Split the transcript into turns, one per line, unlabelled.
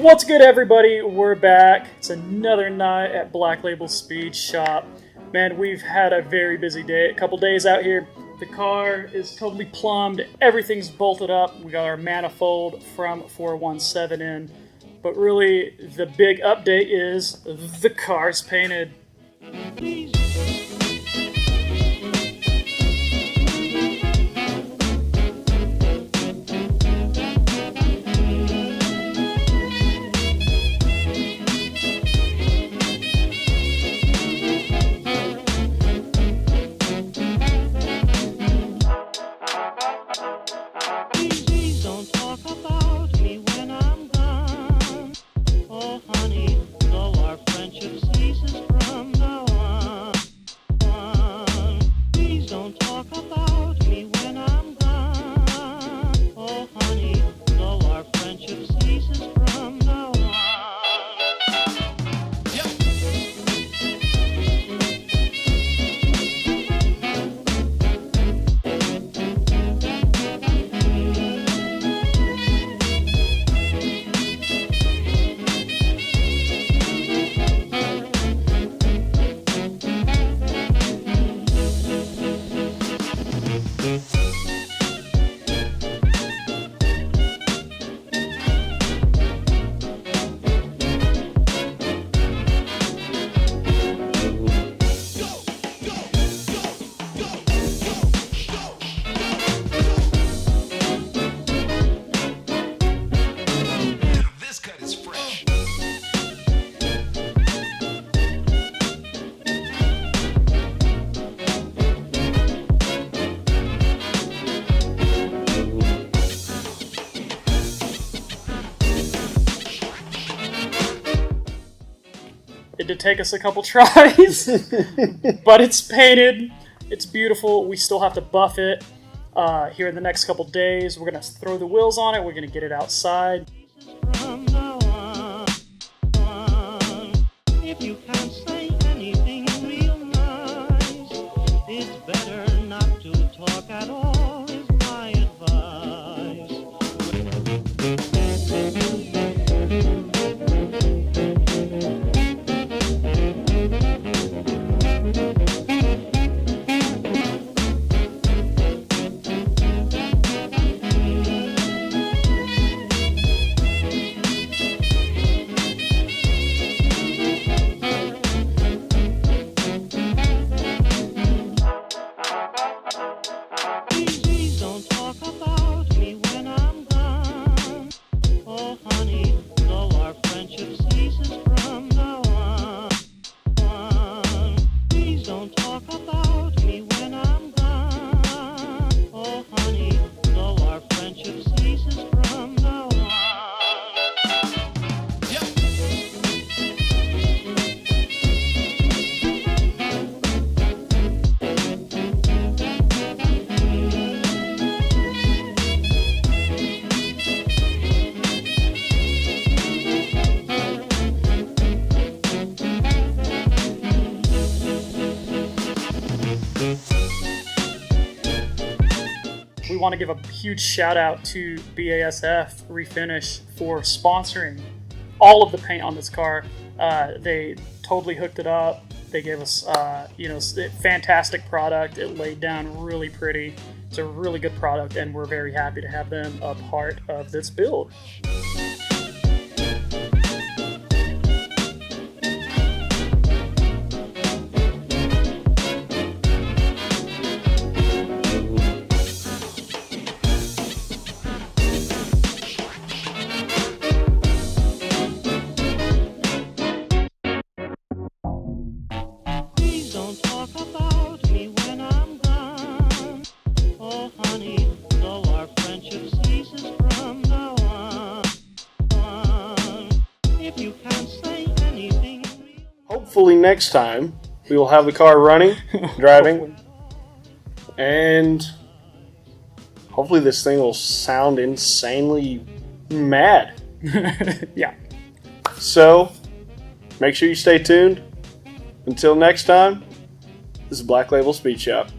What's good, everybody? We're back. It's another night at Black Label Speed Shop. Man, we've had a very busy day. A couple days out here. The car is totally plumbed. Everything's bolted up. We got our manifold from 417 in. But really, the big update is the car's painted. It did take us a couple tries, but it's painted. It's beautiful. We still have to buff it here in the next couple days. We're going to throw the wheels on it. We're going to get it outside.
If you can't say anything real nice, it's better not to talk at all, is my advice.
We want to give a huge shout out to BASF Refinish for sponsoring all of the paint on this car. They totally hooked it up. They gave us, fantastic product. It laid down really pretty. It's a really good product, and we're very happy to have them a part of this build.
Hopefully next time we will have the car running, driving, and hopefully this thing will sound insanely mad.
Yeah.
So, make sure you stay tuned. Until next time, this is Black Label Speed Shop.